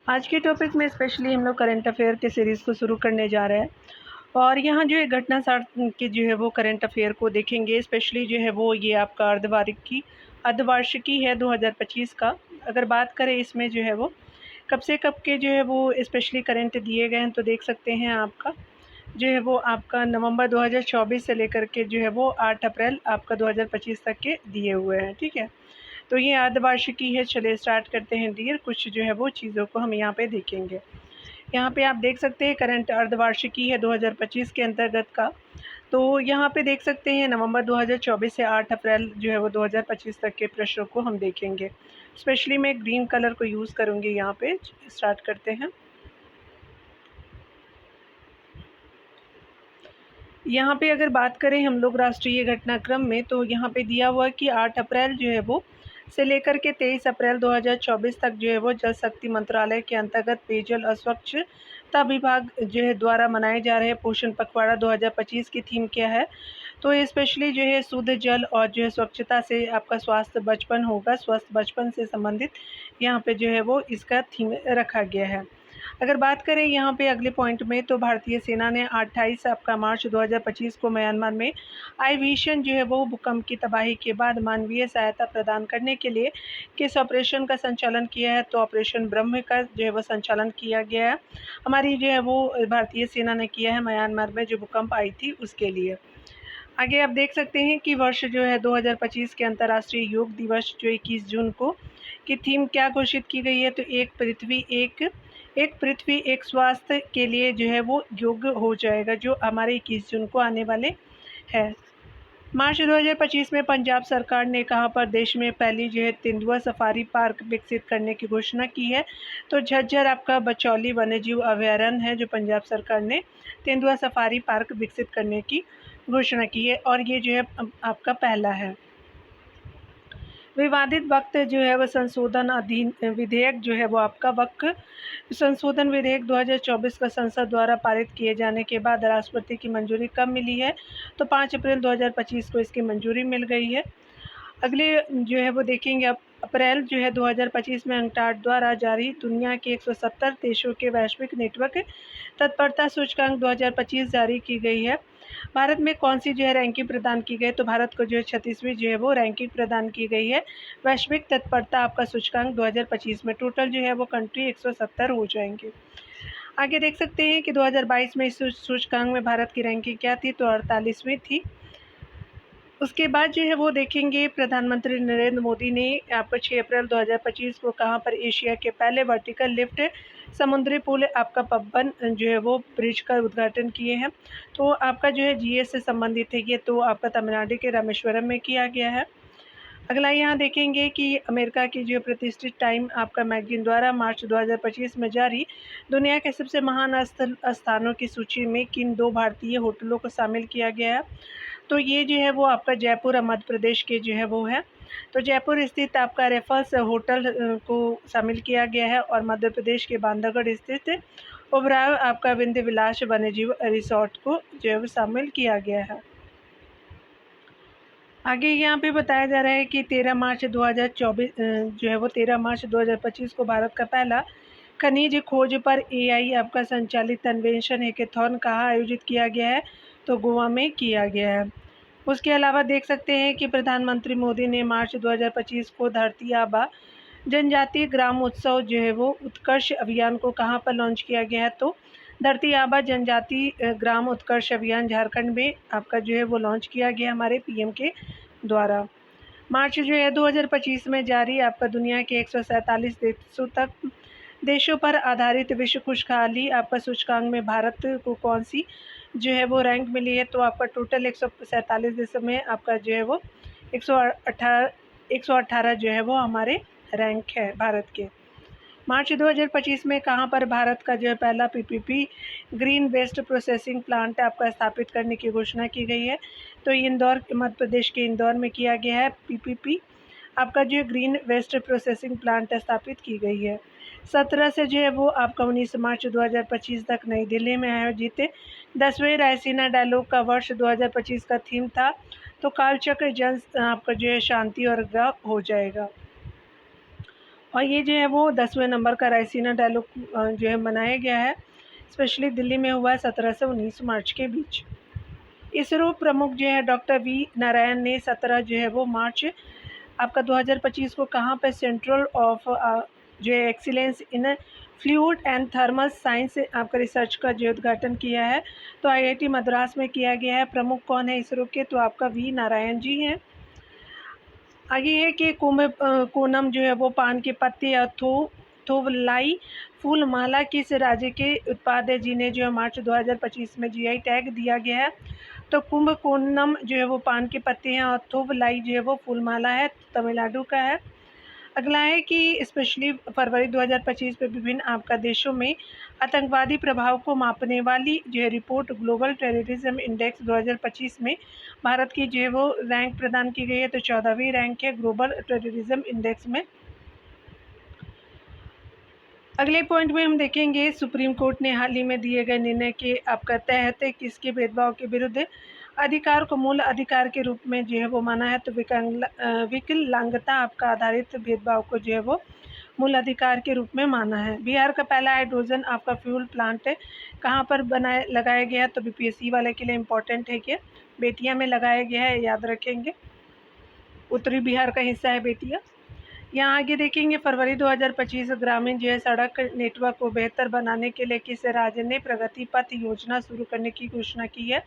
आज के टॉपिक में स्पेशली हम लोग करंट अफेयर के सीरीज़ को शुरू करने जा रहे हैं और यहाँ जो है घटना सार के जो है वो करंट अफेयर को देखेंगे। स्पेशली जो है वो ये आपका अर्धवार्षिकी है 2025 का। अगर बात करें इसमें जो है वो कब से कब के जो है वो स्पेशली करंट दिए गए हैं, तो देख सकते हैं आपका जो है वो आपका नवंबर 2024 से लेकर के जो है वो 8 अप्रैल आपका 2025 तक के दिए हुए हैं। ठीक है, तो ये अर्धवार्षिकी है। चलिए स्टार्ट करते हैं डियर। कुछ जो है वो चीज़ों को हम यहाँ पे देखेंगे। यहाँ पे आप देख सकते हैं करंट अर्धवार्षिकी है 2025 के अंतर्गत का। तो यहाँ पे देख सकते हैं नवंबर 2024 से 8 अप्रैल जो है वो 2025 तक के प्रश्नों को हम देखेंगे। स्पेशली मैं ग्रीन कलर को यूज़ करूँगी। यहाँ पे स्टार्ट करते हैं। यहाँ पे अगर बात करें हम लोग राष्ट्रीय घटनाक्रम में, तो यहाँ पे दिया हुआ है कि 8 अप्रैल जो है वो से लेकर के 23 अप्रैल 2024 तक जो है वो जल शक्ति मंत्रालय के अंतर्गत पेयजल अस्वच्छता विभाग जो है द्वारा मनाए जा रहे पोषण पखवाड़ा 2025 की थीम क्या है। तो ये स्पेशली जो है शुद्ध जल और जो है स्वच्छता से आपका स्वास्थ्य बचपन होगा, स्वस्थ बचपन से संबंधित यहाँ पे जो है वो इसका थीम रखा गया है। अगर बात करें यहाँ पे अगले पॉइंट में, तो भारतीय सेना ने 28 आपका मार्च 2025 को म्यांमार में आई भीषण जो है वो भूकंप की तबाही के बाद मानवीय सहायता प्रदान करने के लिए किस ऑपरेशन का संचालन किया है। तो ऑपरेशन ब्रह्म का जो है वो संचालन किया गया है। हमारी जो है वो भारतीय सेना ने किया है म्यांमार में जो भूकंप आई थी उसके लिए। आगे आप देख सकते हैं कि वर्ष जो है 2025 के अंतर्राष्ट्रीय योग दिवस जो 21 जून को की थीम क्या घोषित की गई है। तो एक पृथ्वी एक स्वास्थ्य के लिए जो है वो योग हो जाएगा, जो हमारे 21 जून को आने वाले है। मार्च 2025 में पंजाब सरकार ने कहाँ पर देश में पहली जो है तेंदुआ सफारी पार्क विकसित करने की घोषणा की है। तो झज्जर आपका बचौली वन्यजीव अभयारण्य है जो पंजाब सरकार ने तेंदुआ सफारी पार्क विकसित करने की घोषणा की है और ये जो है आपका पहला है। विवादित वक्त जो है वह संशोधन विधेयक जो है वो आपका वक्त संशोधन विधेयक 2024 का संसद द्वारा पारित किए जाने के बाद राष्ट्रपति की मंजूरी कब मिली है। तो 5 अप्रैल 2025 को इसकी मंजूरी मिल गई है। अगले जो है वो देखेंगे अब अप्रैल जो है 2025 में अंकटाड द्वारा जारी दुनिया के 170 देशों के वैश्विक नेटवर्क तत्परता सूचकांक 2025 जारी की गई है। भारत में कौन सी जो है रैंकिंग प्रदान की गई। तो भारत को जो है 36वीं जो है वो रैंकिंग प्रदान की गई है वैश्विक तत्परता आपका सूचकांक 2025 में। टोटल जो है वो कंट्री 170 हो जाएंगे। आगे देख सकते हैं कि 2022 में इस सूचकांक में भारत की रैंकिंग क्या थी। तो 48वीं थी। उसके बाद जो है वो देखेंगे प्रधानमंत्री नरेंद्र मोदी ने आपका 6 अप्रैल 2025 को कहाँ पर एशिया के पहले वर्टिकल लिफ्ट समुद्री पुल आपका पब्बन जो है वो ब्रिज का उद्घाटन किए हैं। तो आपका जो है जीएस से संबंधित है ये, तो आपका तमिलनाडु के रामेश्वरम में किया गया है। अगला यहाँ देखेंगे कि अमेरिका की जो प्रतिष्ठित टाइम आपका मैगजीन द्वारा मार्च 2025 में जारी दुनिया के सबसे महान स्थानों की सूची में किन 2 भारतीय होटलों को शामिल किया गया है। तो ये जो है वो आपका जयपुर मध्य प्रदेश के जो है वो है। तो जयपुर स्थित आपका रेफल्स होटल को शामिल किया गया है और मध्य प्रदेश के बांधवगढ़ स्थित ओबराय आपका विंध्य विलास वन्यजीव रिसोर्ट को जो है वो शामिल किया गया है। आगे यहाँ पे बताया जा रहा है कि 13 मार्च 2024 जो है वो 13 मार्च 2025 को भारत का पहला खनिज खोज पर एआई आपका संचालित अन्वेषण हैकेथॉन कहाँ आयोजित किया गया है। तो गोवा में किया गया है। उसके अलावा देख सकते हैं कि प्रधानमंत्री मोदी ने मार्च 2025 को धरती आबा जनजातीय ग्राम उत्सव जो है वो उत्कर्ष अभियान को कहाँ पर लॉन्च किया गया है। तो धरती आबा जनजातीय ग्राम उत्कर्ष अभियान झारखंड में आपका जो है वो लॉन्च किया गया हमारे पीएम के द्वारा। मार्च जो है 2025 में जारी आपका दुनिया के 147 देशों पर आधारित विश्व खुशहाली आपका सूचकांक में भारत को कौन सी जो है वो रैंक मिली है। तो आपका टोटल 147 देशों में आपका जो है वो 118 जो है वो हमारे रैंक है भारत के। मार्च 2025 में कहाँ पर भारत का जो है पहला PPP green waste processing plant आपका स्थापित करने की घोषणा की गई है। तो इंदौर मध्य प्रदेश के इंदौर में किया गया है। पीपीपी आपका जो ग्रीन वेस्ट प्रोसेसिंग प्लांट स्थापित की गई है। 17 से जो है वो आपका 19 मार्च 2025 तक नई दिल्ली में आयोजित 10वें रायसीना डायलॉग का वर्ष 2025 का थीम था। तो कालचक्र जन आपका जो है शांति और ग्रह हो जाएगा। और ये जो है वो 10वें नंबर का रायसीना डायलॉग जो है मनाया गया है, स्पेशली दिल्ली में हुआ है 17 से 19 मार्च के बीच। इसरो प्रमुख जो है डॉक्टर वी नारायण ने 17 जो है वो मार्च आपका 2025 को कहाँ पे सेंट्रल ऑफ जो है excellence in fluid and thermal science आपका रिसर्च का जो उद्घाटन किया है, तो आईआईटी मद्रास में किया गया है। प्रमुख कौन है इसरो के, तो आपका वी नारायण जी हैं। आगे है कि कोनम जो है वो पान के पत्ते या थोवलाई फूल माला किस राज्य के उत्पाद है, जिन्हें जो है मार्च 2025 में जीआई टैग दिया गया है, तो कुंभकोणम जो है वो पान के पत्ते हैं और थोवलाई जो है वो फूलमाला है, तमिलनाडु का है। अगला है कि स्पेशली फरवरी 2025 में विभिन्न आपका देशों में आतंकवादी प्रभाव को मापने वाली जो है रिपोर्ट ग्लोबल टेररिज्म इंडेक्स 2025 में भारत की जो है वो रैंक प्रदान की गई है, तो 14वीं रैंक है ग्लोबल टेररिज्म इंडेक्स में। अगले पॉइंट में हम देखेंगे सुप्रीम कोर्ट ने हाल ही में दिए गए निर्णय के आपका तहत किसके भेदभाव के विरुद्ध अधिकार को मूल अधिकार के रूप में जो है वो माना है, तो विकलांगता आपका आधारित भेदभाव को जो है वो मूल अधिकार के रूप में माना है। बिहार का पहला हाइड्रोजन आपका फ्यूल प्लांट कहाँ पर लगाया गया, तो बीपीएससी वाले के लिए इम्पोर्टेंट है कि बेतिया में लगाया गया है, याद रखेंगे, उत्तरी बिहार का हिस्सा है बेतिया। यहाँ आगे देखेंगे फरवरी 2025 ग्रामीण जो है सड़क नेटवर्क को बेहतर बनाने के लिए किस राज्य ने प्रगति पथ योजना शुरू करने की घोषणा की है,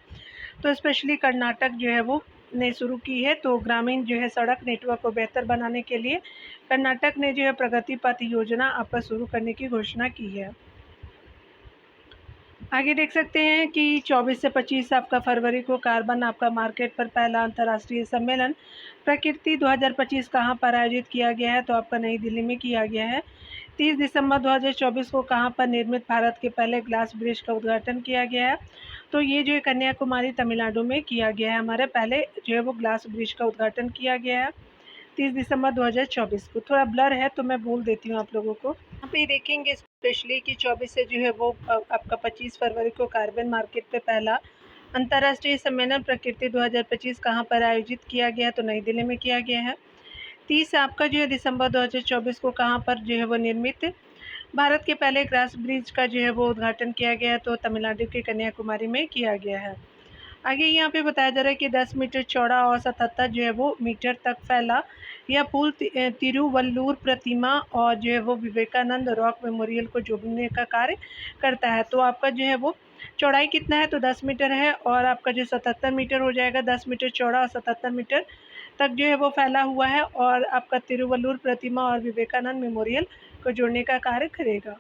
तो स्पेशली कर्नाटक जो है वो ने शुरू की है। तो ग्रामीण जो है सड़क नेटवर्क को बेहतर बनाने के लिए कर्नाटक ने जो है प्रगति पथ योजना आपका शुरू करने की घोषणा की है। आगे देख सकते हैं कि 24 से 25 आपका फरवरी को कार्बन आपका मार्केट पर पहला अंतर्राष्ट्रीय सम्मेलन प्रकृति 2025 कहाँ पर आयोजित किया गया है, तो आपका नई दिल्ली में किया गया है। 30 दिसंबर 2024 को कहाँ पर निर्मित भारत के पहले ग्लास ब्रिज का उद्घाटन किया गया है, तो ये जो है कन्याकुमारी तमिलनाडु में किया गया है। हमारे पहले जो है वो ग्लास ब्रिज का उद्घाटन किया गया है 30 दिसंबर 2024 को। थोड़ा ब्लर है तो मैं बोल देती हूँ आप लोगों को। यहाँ पे देखेंगे स्पेशली कि 24 से जो है वो आपका 25 फरवरी को कार्बन मार्केट पे पहला अंतर्राष्ट्रीय सम्मेलन प्रकृति 2025 कहाँ पर आयोजित किया गया है, तो नई दिल्ली में किया गया है। 30 आपका जो है दिसंबर 2024 को कहाँ पर जो है वो निर्मित भारत के पहले ग्लास ब्रिज का जो है वो उद्घाटन किया गया है, तो तमिलनाडु के कन्याकुमारी में किया गया है। आगे यहाँ पे बताया जा रहा है कि 10 मीटर चौड़ा और 77 जो है वो मीटर तक फैला यह पुल तिरुवल्लुवर प्रतिमा और जो है वो विवेकानंद रॉक मेमोरियल को जोड़ने का कार्य करता है। तो आपका जो है वो चौड़ाई कितना है, तो 10 मीटर है, और आपका जो 77 मीटर हो जाएगा, 10 मीटर चौड़ा और 77 मीटर तक जो है वो फैला हुआ है, और आपका तिरुवल्लुवर प्रतिमा और विवेकानंद मेमोरियल को जोड़ने का कार्य करेगा।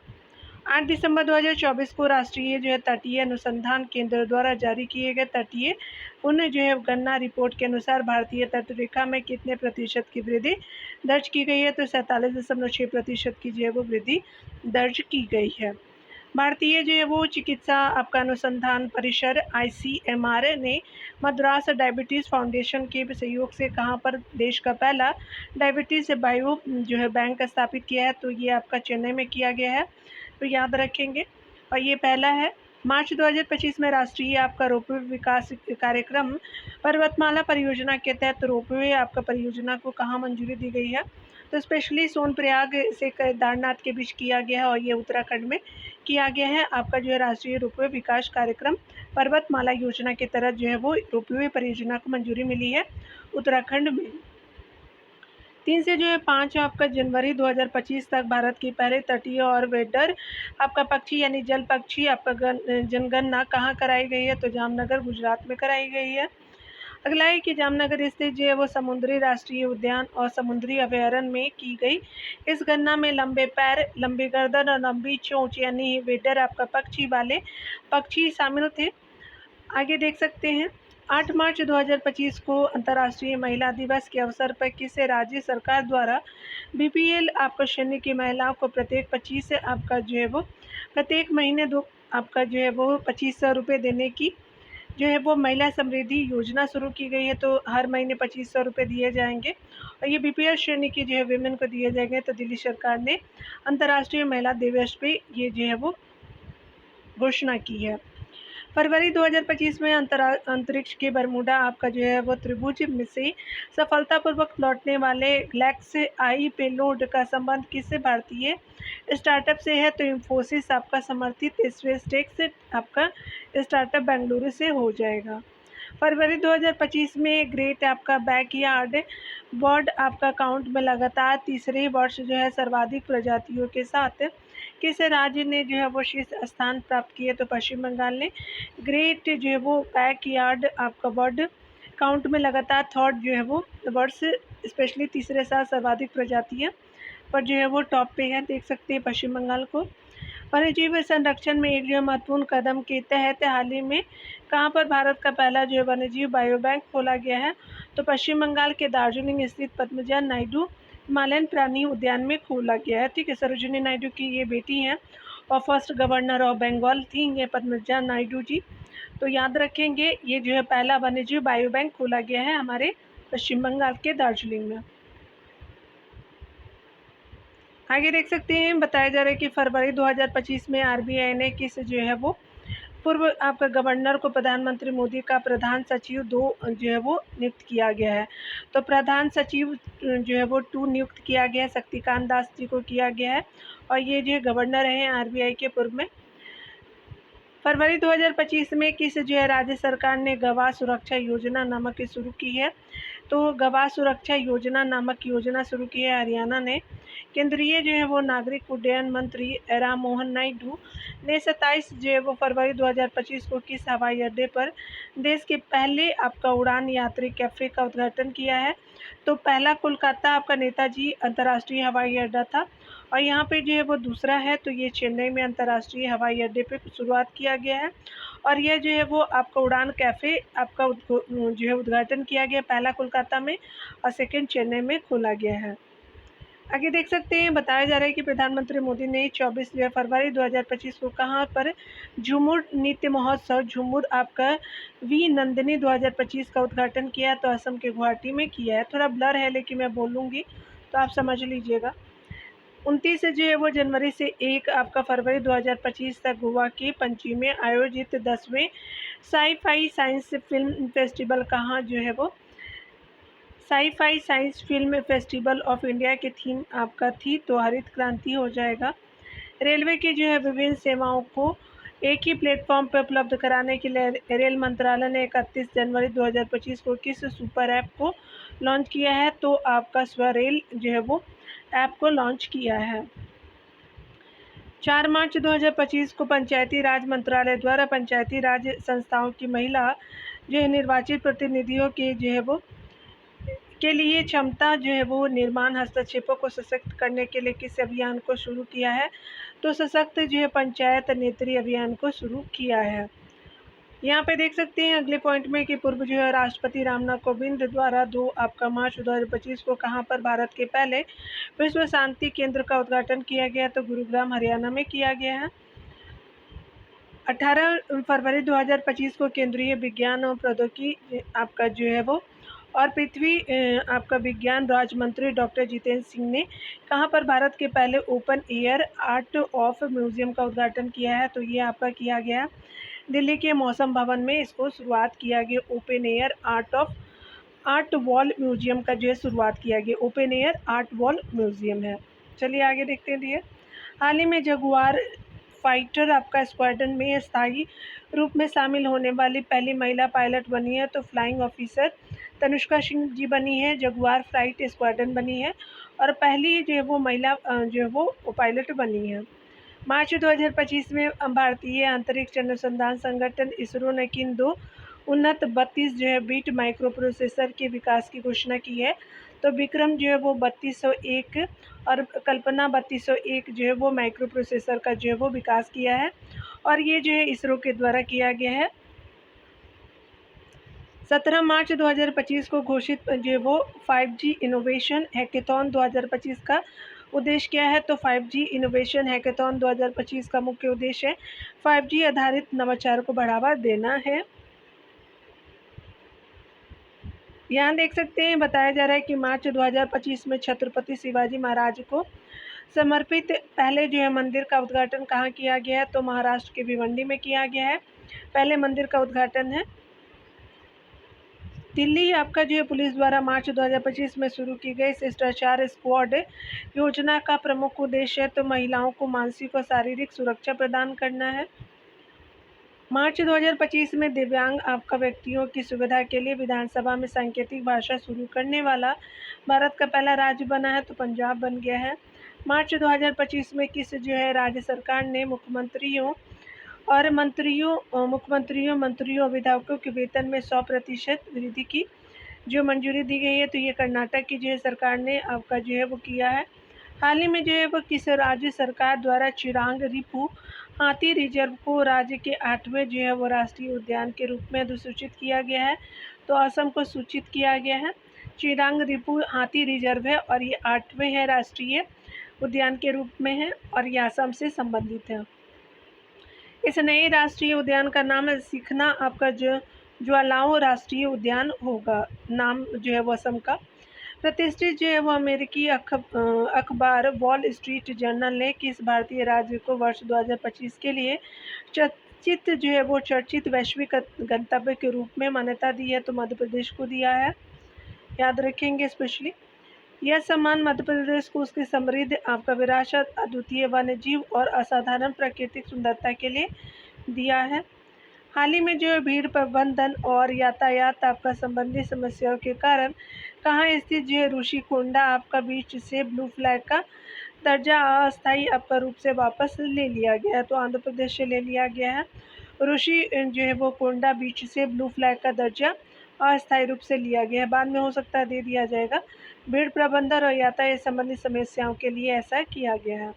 8 दिसंबर 2024 को राष्ट्रीय जो है तटीय अनुसंधान केंद्र द्वारा जारी किए गए तटीय पुनः जो है गणना रिपोर्ट के अनुसार भारतीय तटरेखा में कितने प्रतिशत की वृद्धि दर्ज की गई है, तो 47.6% की जो है वो वृद्धि दर्ज की गई है। भारतीय जो है वो चिकित्सा आपका अनुसंधान परिषद ICMR ने मद्रास डायबिटीज़ फाउंडेशन के सहयोग से कहाँ पर देश का पहला डायबिटीज़ बायो जो है बैंक स्थापित किया है, तो ये आपका चेन्नई में किया गया है, तो याद रखेंगे। और ये पहला है। मार्च 2025 में राष्ट्रीय आपका रोपवे विकास कार्यक्रम पर्वतमाला परियोजना के तहत रोपवे आपका परियोजना को कहाँ मंजूरी दी गई है, तो स्पेशली सोनप्रयाग से केदारनाथ के बीच किया गया है, और ये उत्तराखंड में किया गया है। आपका जो है राष्ट्रीय रोपवे विकास कार्यक्रम पर्वतमाला योजना के तहत जो है वो रोपवे परियोजना को मंजूरी मिली है उत्तराखंड में। 3 से जो है 5 आपका जनवरी 2025 तक भारत की पहले तटीय और वेडर आपका पक्षी यानी जल पक्षी आपका जनगणना कहाँ कराई गई है, तो जामनगर गुजरात में कराई गई है। अगला है कि जामनगर स्थित जो है वो समुद्री राष्ट्रीय उद्यान और समुद्री अभयारण्य में की गई इस गणना में लंबे पैर, लंबी गर्दन और लंबी चोंच यानी वेडर आपका पक्षी वाले पक्षी शामिल थे। आगे देख सकते हैं 8 मार्च 2025 को अंतर्राष्ट्रीय महिला दिवस के अवसर पर किस राज्य सरकार द्वारा BPL आपका श्रेणी की महिलाओं को प्रत्येक 25 से आपका जो है वो प्रत्येक महीने दो आपका जो है वो 2500 रुपये देने की जो है वो महिला समृद्धि योजना शुरू की गई है, तो हर महीने 2500 रुपये दिए जाएंगे, और ये BPL श्रेणी की जो है विमेन को दिए जाएंगे। तो दिल्ली सरकार ने अंतर्राष्ट्रीय महिला दिवस पे ये जो है वो घोषणा की है। फरवरी 2025 में अंतरिक्ष के बरमूडा आपका जो है वो त्रिभुज में से सफलतापूर्वक लौटने वाले ग्लैक्स आई पेलोड का संबंध किस भारतीय स्टार्टअप से है? तो इंफोसिस आपका समर्थित स्पेसटेक्स आपका स्टार्टअप बेंगलुरु से हो जाएगा। फरवरी 2025 में ग्रेट आपका बैकयार्ड बर्ड आपका काउंट में लगातार तीसरे वर्ष जो है सर्वाधिक प्रजातियों के साथ किस राज्य ने जो है वो शीर्ष स्थान प्राप्त किया? तो पश्चिम बंगाल ने। ग्रेट जो है वो बैकयार्ड आपका बर्ड काउंट में लगातार थर्ड जो है वो वर्ष स्पेशली तीसरे साल सर्वाधिक प्रजातियाँ पर जो है वो टॉप पे है, देख सकते हैं पश्चिम बंगाल को। वन्यजीव संरक्षण में एक जो महत्वपूर्ण कदम के तहत हाल ही में कहाँ पर भारत का पहला जो है वन्यजीव बायो बैंक खोला गया है? तो पश्चिम बंगाल के दार्जिलिंग स्थित पद्मजा नायडू हिमालयन प्राणी उद्यान में खोला गया है। ठीक है, सरोजिनी नायडू की ये बेटी हैं और फर्स्ट गवर्नर ऑफ बंगाल थी ये पद्मजा नायडू जी। तो याद रखेंगे ये जो है पहला वन्यजीव बायो बैंक खोला गया है हमारे पश्चिम बंगाल के दार्जिलिंग में। आगे देख सकते हैं बताया जा रहा है कि फरवरी 2025 में आरबीआई ने किस जो है वो पूर्व आपका गवर्नर को प्रधानमंत्री मोदी का प्रधान सचिव 2 जो है वो नियुक्त किया गया है। तो प्रधान सचिव जो है वो 2 नियुक्त किया गया है, शक्तिकांत दास जी को किया गया है और ये जो गवर्नर हैं आरबीआई के पूर्व में। फरवरी 2025 में किस जो है राज्य सरकार ने गवाह सुरक्षा योजना नामक शुरू की है? तो गवाह सुरक्षा योजना नामक योजना शुरू की है हरियाणा ने। केंद्रीय जो है वो नागरिक उड्डयन मंत्री राम मोहन नायडू ने 27 जो है वो फरवरी 2025 को किस हवाई अड्डे पर देश के पहले आपका उड़ान यात्री कैफ़े का उद्घाटन किया है? तो पहला कोलकाता आपका नेताजी अंतर्राष्ट्रीय हवाई अड्डा था और यहाँ पे जो है वो दूसरा है तो ये चेन्नई में अंतर्राष्ट्रीय हवाई अड्डे पे शुरुआत किया गया है और यह जो है वो आपका उड़ान कैफ़े आपका जो है उद्घाटन किया गया, पहला कोलकाता में और सेकेंड चेन्नई में खोला गया है। आगे देख सकते हैं बताया जा रहा है कि प्रधानमंत्री मोदी ने 24 फरवरी 2025 को कहाँ पर झूमुर नृत्य महोत्सव झूमुर आपका वी नंदिनी 2025 का उद्घाटन किया, तो असम के गुवाहाटी में किया है। थोड़ा ब्लर है लेकिन मैं बोलूँगी तो आप समझ लीजिएगा। 29 जो है वो जनवरी से 1 आपका फरवरी 2025 तक गोवा के पणजी में आयोजित 10वें साई-फाई साइंस फिल्म फेस्टिवल कहाँ जो है वो sci-fi science film festival of India की थीम आपका थी तो हरित क्रांति हो जाएगा। रेलवे की जो है विभिन्न सेवाओं को एक ही प्लेटफॉर्म पर उपलब्ध कराने के लिए रेल मंत्रालय ने 31 जनवरी 2025 को किस सुपर ऐप को लॉन्च किया है? तो आपका स्वरेल जो है वो ऐप को लॉन्च किया है। 4 मार्च 2025 को पंचायती राज मंत्रालय द्वारा पंचायती राज संस्थाओं की महिला जो है निर्वाचित प्रतिनिधियों के जो है वो के लिए क्षमता जो है वो निर्माण हस्तक्षेपों को सशक्त करने के लिए किस अभियान को शुरू किया है? तो सशक्त जो है पंचायत नेत्री अभियान को शुरू किया है। यहाँ पे देख सकते हैं अगले पॉइंट में कि पूर्व जो है राष्ट्रपति रामनाथ कोविंद द्वारा 2 आपका मार्च 2025 को कहाँ पर भारत के पहले विश्व शांति केंद्र का उद्घाटन किया गया? तो गुरुग्राम हरियाणा में किया गया है। 18 फरवरी 2025 को केंद्रीय विज्ञान और प्रौद्योगिकी आपका जो है वो और पृथ्वी आपका विज्ञान राज्य मंत्री डॉक्टर जितेंद्र सिंह ने कहाँ पर भारत के पहले open air art of museum का उद्घाटन किया है? तो ये आपका किया गया दिल्ली के मौसम भवन में इसको शुरुआत किया गया। Open air art wall museum का जो है शुरुआत किया गया, open air art wall museum है। चलिए आगे देखते हैं डियर। हाल ही में जगुआर फाइटर आपका स्क्वाड्रन में स्थायी रूप में शामिल होने वाली पहली महिला पायलट बनी है, तो फ्लाइंग ऑफिसर तनुष्का सिंह जी बनी है, जगुआर फ्लाइट स्क्वाड्रन बनी है और पहली जो है वो महिला जो है वो पायलट बनी है। मार्च 2025 में भारतीय अंतरिक्ष अनुसंधान संगठन इसरो ने किन 2 उन्नत 32 जो है बीट माइक्रो प्रोसेसर के विकास की घोषणा की है? तो विक्रम जो है वो 3201 और कल्पना 3201 जो है वो माइक्रो प्रोसेसर का जो है वो विकास किया है और ये जो है इसरो के द्वारा किया गया है। 17 मार्च 2025 को घोषित जो है वो 5G इनोवेशन हैकेथॉन 2025 का उद्देश्य क्या है? तो 5G इनोवेशन हैकेथॉन 2025 का मुख्य उद्देश्य 5G आधारित नवाचार को बढ़ावा देना है। यहाँ देख सकते हैं बताया जा रहा है कि मार्च 2025 में छत्रपति शिवाजी महाराज को समर्पित पहले जो है मंदिर का उद्घाटन कहाँ किया गया है? तो महाराष्ट्र के भिवंडी में किया गया है, पहले मंदिर का उद्घाटन है। दिल्ली आपका जो है पुलिस द्वारा मार्च 2025 में शुरू की गई शिष्टाचार स्क्वाड योजना का प्रमुख उद्देश्य है तो महिलाओं को मानसिक और शारीरिक सुरक्षा प्रदान करना है। मार्च 2025 में दिव्यांग आपका व्यक्तियों की सुविधा के लिए विधानसभा में सांकेतिक भाषा शुरू करने वाला भारत का पहला राज्य बना है तो पंजाब बन गया है। मार्च 2025 में किस जो है राज्य सरकार ने मुख्यमंत्रियों और विधायकों के वेतन में 100% वृद्धि की जो मंजूरी दी गई है? तो ये कर्नाटक की जो है सरकार ने आपका जो है वो किया है। हाल ही में जो है वो किस राज्य सरकार द्वारा चिरांग रिपु हाथी रिजर्व को राज्य के 8वें जो है वो राष्ट्रीय उद्यान के रूप में अधिसूचित किया गया है? तो असम को सूचित किया गया है। चिरांग रिपु हाथी रिजर्व है और ये 8वें है राष्ट्रीय उद्यान के रूप में है और ये असम से संबंधित है। इस नए राष्ट्रीय उद्यान का नाम सिखना आपका जो ज्वालाओं राष्ट्रीय उद्यान होगा, नाम जो है वो असम का। प्रतिष्ठित जो है वो अमेरिकी अखबार वॉल स्ट्रीट जर्नल ने किस भारतीय राज्य को वर्ष 2025 के लिए चर्चित वैश्विक गंतव्य के रूप में मान्यता दी है? तो मध्य प्रदेश को दिया है, याद रखेंगे स्पेशली। यह सम्मान मध्य प्रदेश को उसकी समृद्ध आपका विरासत, अद्वितीय वन्य जीव और असाधारण प्राकृतिक सुंदरता के लिए दिया है। हाल ही में जो है भीड़ प्रबंधन और यातायात आपका संबंधी समस्याओं के कारण कहाँ स्थित जो है ऋषिकोंडा आपका बीच से ब्लू फ्लैग का दर्जा अस्थायी आपका रूप से वापस ले लिया गया है? तो आंध्र प्रदेश से ले लिया गया है। ऋषि जो है वो कोंडा बीच से ब्लू फ्लैग का दर्जा अस्थायी रूप से लिया गया है, बाद में हो सकता है दे दिया जाएगा। भीड़ प्रबंधन और यातायात संबंधी समस्याओं के लिए ऐसा किया गया है।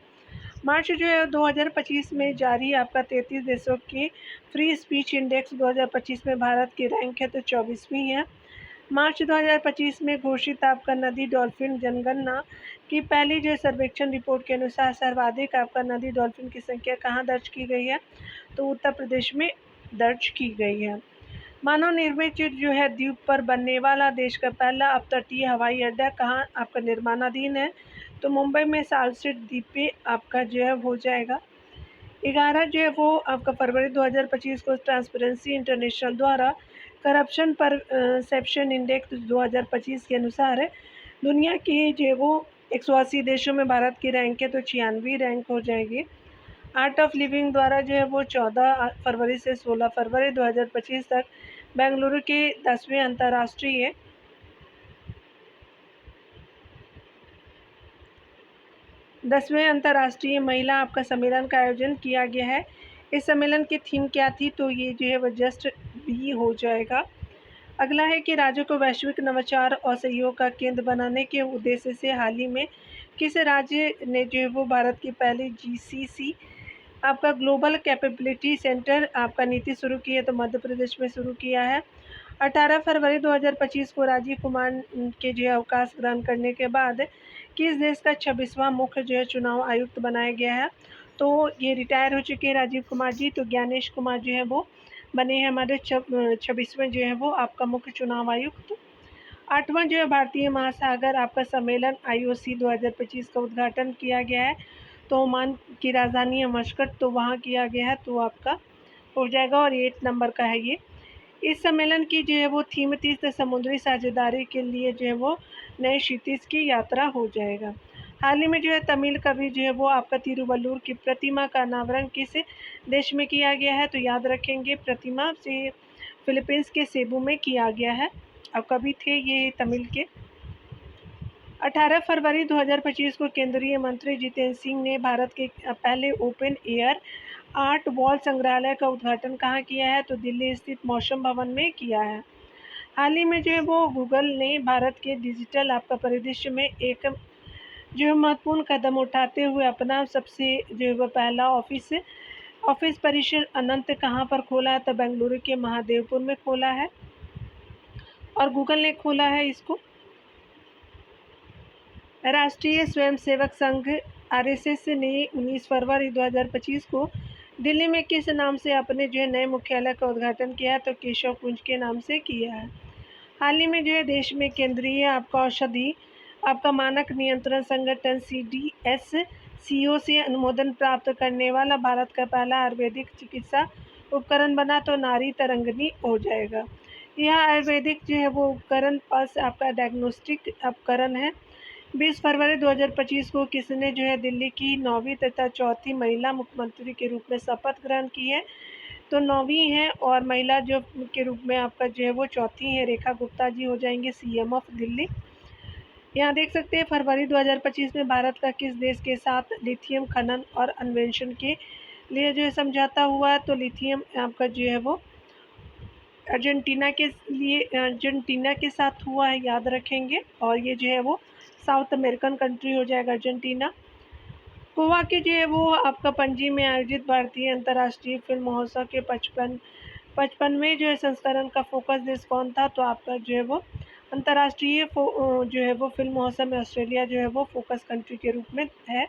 मार्च जो है 2025 में जारी आपका 33 देशों के फ्री स्पीच इंडेक्स 2025 में भारत की रैंक है तो 24वीं है। मार्च 2025 में घोषित आपका नदी डॉल्फिन जनगणना की पहली जो सर्वेक्षण रिपोर्ट के अनुसार सर्वाधिक आपका नदी डॉल्फिन की संख्या कहाँ दर्ज की गई है? तो उत्तर प्रदेश में दर्ज की गई है। मानव निर्मित जो है द्वीप पर बनने वाला देश का पहला अपतटीय हवाई अड्डा कहाँ आपका निर्माणाधीन है? तो मुंबई में सालसेट द्वीप पे आपका जो है हो जाएगा। 11 जो है वो आपका फरवरी 2025 को ट्रांसपेरेंसी इंटरनेशनल द्वारा करप्शन परसेप्शन इंडेक्स 2025 के अनुसार दुनिया की जो है वो 180 देशों में भारत की रैंक है तो 96वीं रैंक हो जाएगी। आर्ट ऑफ लिविंग द्वारा जो है वो 14 फरवरी से 16 फरवरी 2025 तक बेंगलुरु के 10वें अंतर्राष्ट्रीय महिला आपका सम्मेलन का आयोजन किया गया है। इस सम्मेलन की थीम क्या थी? तो ये जो है वो जस्ट बी हो जाएगा। अगला है कि राज्यों को वैश्विक नवाचार और सहयोग का केंद्र बनाने के उद्देश्य से हाल ही में किस राज्य ने जो है वो भारत की पहली GCC आपका ग्लोबल कैपेबिलिटी सेंटर आपका नीति शुरू की है? तो मध्य प्रदेश में शुरू किया है। 18 फरवरी 2025 को राजीव कुमार के जो है अवकाश ग्रहण करने के बाद किस देश का 26वां मुख्य जो है चुनाव आयुक्त बनाया गया है? तो ये रिटायर हो चुके हैं राजीव कुमार जी, तो ज्ञानेश कुमार जो है वो बने हैं हमारे 26वें जो है वो आपका मुख्य चुनाव आयुक्त। 8वां जो है भारतीय महासागर आपका सम्मेलन IOC 2025 का उद्घाटन किया गया है तो ओमान की राजधानी है मस्कट, तो वहाँ किया गया है तो आपका हो जाएगा और 8 नंबर का है ये। इस सम्मेलन की जो है वो थीम 30 समुद्री साझेदारी के लिए जो है वो नए क्षितिज की यात्रा हो जाएगा। हाल ही में जो है तमिल कवि जो है वो आपका तिरुवल्लुवर की प्रतिमा का अनावरण किस देश में किया गया है? तो याद रखेंगे प्रतिमा से फिलीपींस के सेबू में किया गया है। अब कवि थे ये तमिल के। 18 फरवरी 2025 को केंद्रीय मंत्री जितेंद्र सिंह ने भारत के पहले ओपन एयर आर्ट वॉल संग्रहालय का उद्घाटन कहाँ किया है? तो दिल्ली स्थित मौसम भवन में किया है। हाल ही में जो है वो गूगल ने भारत के डिजिटल आपका परिदृश्य में एक जो है महत्वपूर्ण कदम उठाते हुए अपना सबसे जो है वो पहला ऑफिस परिसर अनंत कहाँ पर खोला है? तो बेंगलुरु के महादेवपुर में खोला है और गूगल ने खोला है इसको। राष्ट्रीय स्वयंसेवक संघ RSS ने 19 फरवरी 2025 को दिल्ली में किस नाम से अपने जो है नए मुख्यालय का उद्घाटन किया है? तो केशव कुंज के नाम से किया है। हाल ही में जो है देश में केंद्रीय आपका औषधि आपका मानक नियंत्रण संगठन CDS सीओ से अनुमोदन प्राप्त करने वाला भारत का पहला आयुर्वेदिक चिकित्सा उपकरण बना तो नारी तरंगिणी हो जाएगा। यह आयुर्वेदिक जो है वो उपकरण पास आपका डायग्नोस्टिक उपकरण है। 20 फरवरी 2025 को किसने जो है दिल्ली की 9वीं तथा चौथी महिला मुख्यमंत्री के रूप में शपथ ग्रहण की है? तो 9वीं है और महिला जो के रूप में आपका जो है वो चौथी है, रेखा गुप्ता जी हो जाएंगे सीएम ऑफ दिल्ली। यहाँ देख सकते हैं फरवरी 2025 में भारत का किस देश के साथ लिथियम खनन और अन्वेषण के लिए जो है समझौता हुआ है? तो लिथियम आपका जो है वो अर्जेंटीना के साथ हुआ है, याद रखेंगे। और ये जो है वो साउथ अमेरिकन कंट्री हो जाएगा अर्जेंटीना। गोवा के जो है वो आपका पणजी में आयोजित भारतीय अंतर्राष्ट्रीय फिल्म महोत्सव के 55वें जो है संस्करण का फोकस देश कौन था? तो आपका जो है वो अंतर्राष्ट्रीय जो है वो फिल्म महोत्सव में ऑस्ट्रेलिया जो है वो फोकस कंट्री के रूप में है।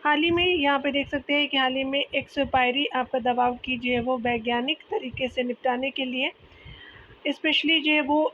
हाल ही में यहाँ पे देख सकते हैं कि हाल ही में एक्सपायरी आपका दवाओं की जो है वो वैज्ञानिक तरीके से निपटाने के लिए स्पेशली जो है वो